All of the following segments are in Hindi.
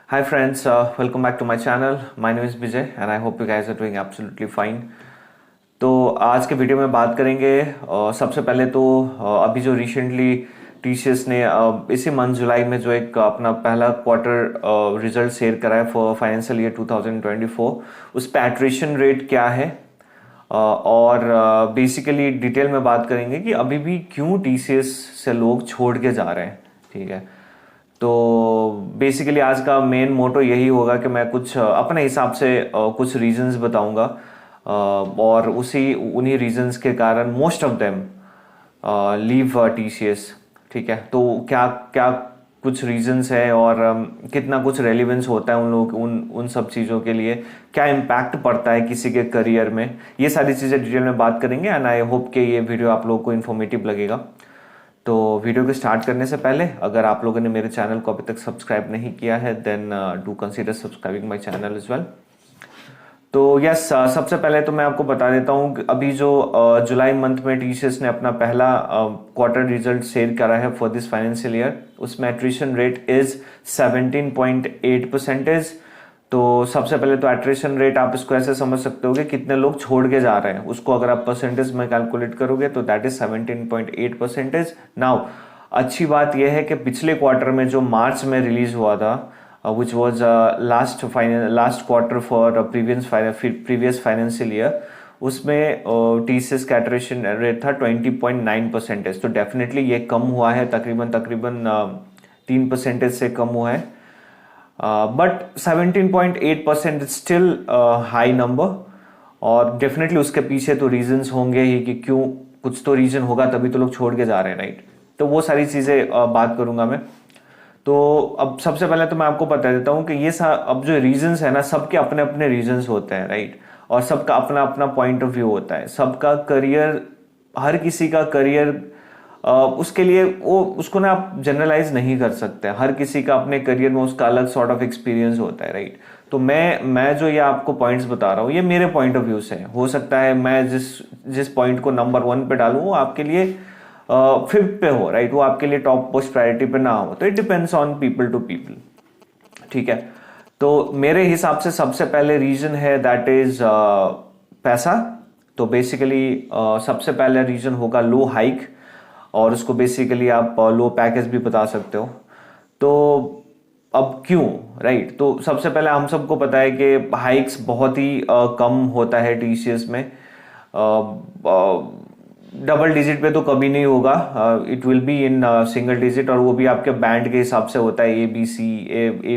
Hi friends, welcome back to my channel. My name is Vijay and I hope you guys are doing absolutely fine. तो आज के वीडियो में बात करेंगे सबसे पहले तो अभी जो रिसेंटली टीसीएस ने इसी मंथ जुलाई में जो एक अपना पहला क्वार्टर रिजल्ट शेयर करा है फॉर फाइनेंशियल ईयर 2024, उस पर एट्रिशन रेट क्या है और बेसिकली डिटेल में बात करेंगे कि अभी भी क्यों टीसीएस से लोग छोड़ के जा रहे हैं. ठीक है, तो बेसिकली आज का मेन मोटो यही होगा कि मैं कुछ अपने हिसाब से कुछ रीजंस बताऊंगा और उन्हीं रीजंस के कारण most of them leave TCS. ठीक है, तो क्या क्या कुछ रीजंस है और कितना कुछ रेलिवेंस होता है उन लोग उन सब चीज़ों के लिए, क्या इम्पैक्ट पड़ता है किसी के करियर में, ये सारी चीज़ें डिटेल में बात करेंगे. एंड आई होप कि ये वीडियो आप लोगों को इन्फॉर्मेटिव लगेगा. तो वीडियो को स्टार्ट करने से पहले अगर आप लोगों ने मेरे चैनल को अभी तक सब्सक्राइब नहीं किया है then do consider subscribing my channel as well. तो यस, सबसे पहले तो मैं आपको बता देता हूँ अभी जो जुलाई मंथ में टीसीएस ने अपना पहला क्वार्टर रिजल्ट शेयर करा है फॉर दिस फाइनेंशियल ईयर, उसमें एट्रिशन रेट इज 17.8%. तो सबसे पहले तो एट्रिशन रेट आप इसको ऐसे समझ सकते हो कि कितने लोग छोड़ के जा रहे हैं, उसको अगर आप परसेंटेज में कैलकुलेट करोगे तो दैट इज 17.8%. नाउ अच्छी बात यह है कि पिछले क्वार्टर में जो मार्च में रिलीज हुआ था which was last quarter for previous financial year, उसमें टीसीएस का एट्रिशन रेट था 20.9%. तो डेफिनेटली ये कम हुआ है, तकरीबन 3% से कम हुआ है. बट 17.8% स्टिल हाई नंबर और डेफिनेटली उसके पीछे तो रीजंस होंगे ही कि क्यों, कुछ तो रीजन होगा तभी तो लोग छोड़ के जा रहे हैं, राइट. तो वो सारी चीज़ें बात करूंगा मैं. तो अब सबसे पहले तो मैं आपको बता देता हूँ कि ये अब जो रीजंस है ना, सबके अपने अपने रीजंस होते हैं, राइट. और सबका अपना अपना पॉइंट ऑफ व्यू होता है. सबका करियर, हर किसी का करियर उसके लिए उसको ना आप जनरलाइज नहीं कर सकते. हर किसी का अपने करियर में उसका अलग सॉर्ट ऑफ एक्सपीरियंस होता है, राइट. तो मैं जो ये आपको पॉइंट्स बता रहा हूँ ये मेरे पॉइंट ऑफ व्यू से हो सकता है मैं जिस पॉइंट को नंबर 1 पे डालूँ वो आपके लिए 5th पे हो, राइट. वो आपके लिए टॉप पोस्ट प्रायोरिटी पे ना हो. तो it depends on people to people. ठीक है, तो मेरे हिसाब से सबसे पहले रीजन है दैट इज पैसा. तो बेसिकली सबसे पहले रीजन होगा लो हाइक, और उसको बेसिकली आप लो पैकेज भी बता सकते हो. तो अब क्यों, राइट. तो सबसे पहले हम सबको पता है कि हाइक्स बहुत ही कम होता है टीसीएस में. डबल डिजिट पे तो कभी नहीं होगा, it will be in single digit, और वो भी आपके बैंड के हिसाब से होता है. ए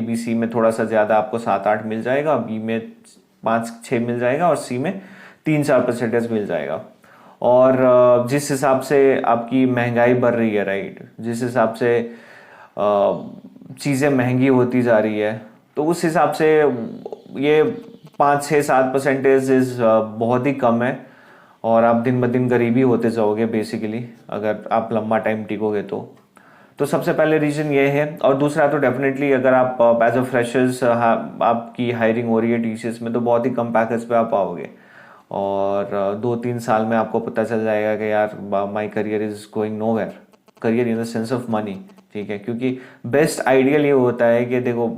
बी सी में थोड़ा सा ज़्यादा आपको 7-8 मिल जाएगा, बी में 5-6 मिल जाएगा और सी में 3-4% मिल जाएगा. और जिस हिसाब से आपकी महंगाई बढ़ रही है, राइट, जिस हिसाब से चीज़ें महंगी होती जा रही है, तो उस हिसाब से ये 5-6-7% इज बहुत ही कम है. और आप दिन ब दिन गरीबी होते जाओगे बेसिकली अगर आप लंबा टाइम टिकोगे तो सबसे पहले रीजन ये है. और दूसरा तो डेफिनेटली अगर आप एज अ फ्रेशर्स आपकी हायरिंग हो रही है टीसीएस में तो बहुत ही कम पैकेज पे आप आओगे, और 2-3 साल में आपको पता चल जाएगा कि यार my career is going nowhere. Career in the sense of money, ठीक है. क्योंकि बेस्ट आइडियल ये होता है कि देखो,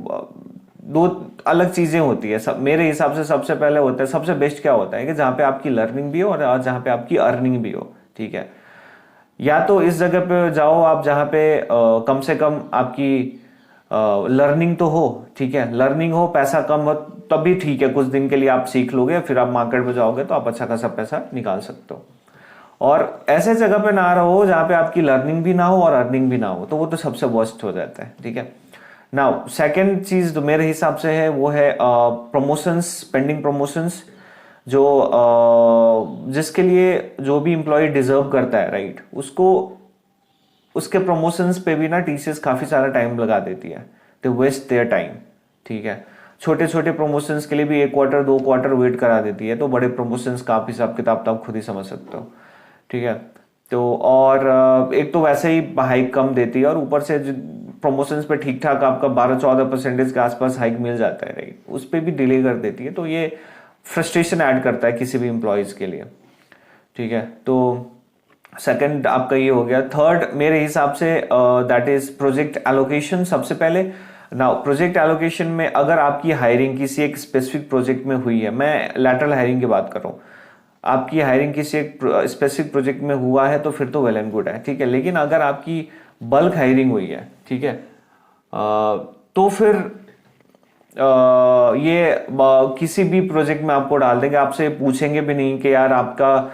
दो अलग चीजें होती है. मेरे हिसाब से सबसे पहले होता है, सबसे बेस्ट क्या होता है कि जहाँ पे आपकी लर्निंग भी हो और जहाँ पे आपकी अर्निंग भी हो. ठीक है, या तो इस जगह पे जाओ आप जहाँ पे कम से कम आपकी लर्निंग तो हो. ठीक है, लर्निंग हो, पैसा कम हो तभी ठीक है, कुछ दिन के लिए आप सीख लोगे, फिर आप मार्केट में जाओगे तो आप अच्छा खासा पैसा निकाल सकते हो. और ऐसे जगह पे ना रहो जहाँ पे आपकी लर्निंग भी ना हो और अर्निंग भी ना हो, तो वो तो सबसे वर्स्ट हो जाता है. ठीक है, नाउ सेकेंड चीज जो मेरे हिसाब से है वो है प्रमोशंस, पेंडिंग प्रमोशंस, जो जिसके लिए जो भी एम्प्लॉय डिजर्व करता है, राइट, उसको उसके प्रमोशंस पे भी ना टीसीएस काफी सारा टाइम लगा देती है. दे वेस्ट देयर टाइम. ठीक है, छोटे छोटे प्रमोशंस के लिए भी 1-2 क्वार्टर वेट करा देती है. तो बड़े प्रमोशंस का आप हिसाब किताब तो आप खुद ही समझ सकते हो. ठीक है, तो और एक तो वैसे ही हाइक कम देती है और ऊपर से प्रमोशंस पे ठीक ठाक आपका 12-14% के आसपास हाइक मिल जाता है, राइट, उस पर भी डिले कर देती है. तो ये फ्रस्ट्रेशन ऐड करता है किसी भी एम्प्लॉयज के लिए. ठीक है, तो सेकंड आपका ये हो गया. थर्ड मेरे हिसाब say that is project allocation. सबसे पहले नाउ प्रोजेक्ट एलोकेशन में अगर आपकी हायरिंग किसी एक स्पेसिफिक प्रोजेक्ट में हुई है, मैं लैटरल हायरिंग की बात कर रहा हूँ, आपकी हायरिंग किसी एक स्पेसिफिक प्रोजेक्ट में हुआ है तो फिर तो वेल एंड गुड है, ठीक है। लेकिन अगर आपकी बल्क हायरिंग हुई है, ठीक है, तो फिर किसी भी प्रोजेक्ट में आपको डाल देंगे, आपसे पूछेंगे भी नहीं कि यार आपका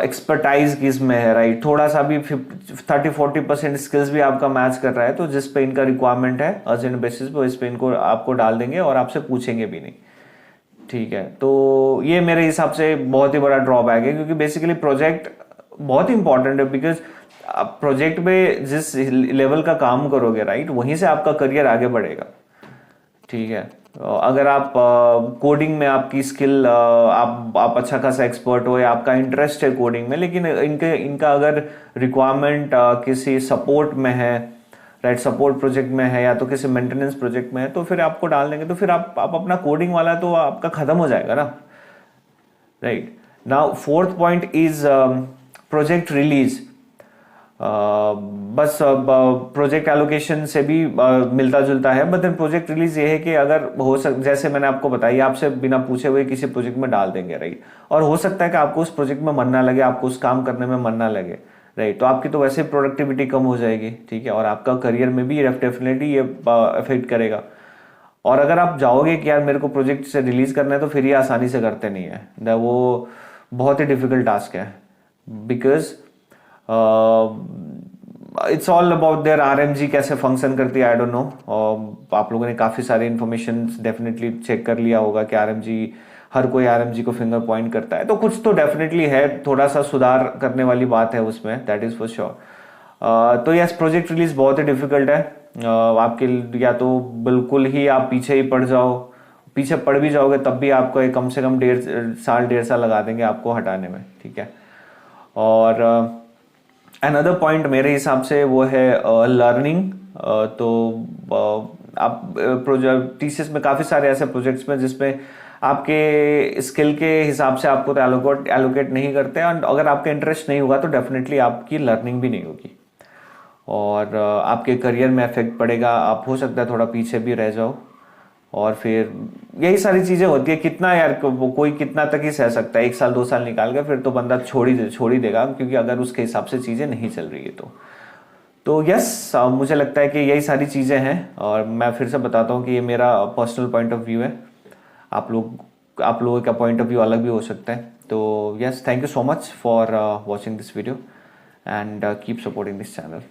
एक्सपर्टाइज किस में है, राइट। थोड़ा सा भी 30-40% स्किल्स भी आपका मैच कर रहा है तो जिस पे इनका रिक्वायरमेंट है अर्जेंट बेसिस पे, इस पे इनको आपको डाल देंगे और आपसे पूछेंगे भी नहीं, ठीक है। तो ये मेरे हिसाब से बहुत ही बड़ा ड्रॉबैक है, क्योंकि बेसिकली प्रोजेक्ट बहुत इंपॉर्टेंट है, बिकॉज आप प्रोजेक्ट पे जिस लेवल का काम करोगे, राइट, वहीं से आपका करियर आगे बढ़ेगा, ठीक है। अगर आप कोडिंग में आपकी स्किल आप अच्छा खासा एक्सपर्ट हो या आपका इंटरेस्ट है कोडिंग में, लेकिन इनका अगर रिक्वायरमेंट किसी सपोर्ट में है, राइट, सपोर्ट प्रोजेक्ट में है या तो किसी मेंटेनेंस प्रोजेक्ट में है, तो फिर आपको डाल देंगे, तो फिर आप अपना कोडिंग वाला तो आपका खत्म हो जाएगा ना, right. Now fourth point is project release. बस प्रोजेक्ट एलोकेशन से भी मिलता जुलता है, बट देन प्रोजेक्ट रिलीज ये है कि अगर जैसे मैंने आपको बताया, आपसे बिना पूछे हुए किसी प्रोजेक्ट में डाल देंगे, राइट, और हो सकता है कि आपको उस प्रोजेक्ट में मन ना लगे, आपको उस काम करने में मन ना लगे, राइट, तो आपकी तो वैसे प्रोडक्टिविटी कम हो जाएगी, ठीक है, और आपका करियर में भी डेफिनेटली ये इफेक्ट करेगा। और अगर आप जाओगे कि यार मेरे को प्रोजेक्ट से रिलीज करना है, तो फिर ये आसानी से करते नहीं है, वो बहुत ही डिफिकल्ट टास्क है, because it's all about their RMG कैसे फंक्शन करती है, आई डोंट नो। आप लोगों ने काफ़ी सारे इन्फॉर्मेशन डेफिनेटली चेक कर लिया होगा कि आरएमजी, हर कोई आरएमजी को फिंगर पॉइंट करता है, तो कुछ तो डेफिनेटली है, थोड़ा सा सुधार करने वाली बात है उसमें, दैट इज़ फॉर श्योर। तो यस, प्रोजेक्ट रिलीज बहुत ही डिफिकल्ट है। आपके या तो बिल्कुल ही आप पीछे ही पड़ जाओ, पीछे पड़ भी जाओगे तब भी आपको कम से कम 1.5 साल लगा देंगे आपको हटाने में, ठीक है। और अनदर पॉइंट मेरे हिसाब से वो है लर्निंग। तो आप प्रोजेक्ट थीसिस में काफ़ी सारे ऐसे प्रोजेक्ट्स में जिसमें आपके स्किल के हिसाब से आपको तो एलोकेट नहीं करते, और अगर आपका इंटरेस्ट नहीं होगा तो डेफिनेटली आपकी लर्निंग भी नहीं होगी और आपके करियर में इफेक्ट पड़ेगा, आप हो सकता है थोड़ा पीछे भी रह जाओ। और फिर यही सारी चीज़ें होती है, कितना यार कोई कितना तक ही सह सकता है, 1 साल 2 साल निकाल कर फिर तो बंदा छोड़ ही देगा, क्योंकि अगर उसके हिसाब से चीज़ें नहीं चल रही है तो यस, मुझे लगता है कि यही सारी चीज़ें हैं। और मैं फिर से बताता हूँ कि ये मेरा पर्सनल पॉइंट ऑफ व्यू है, आप लोगों का पॉइंट ऑफ व्यू अलग भी हो सकता है। तो yes, thank you so much for watching this video and keep supporting this channel.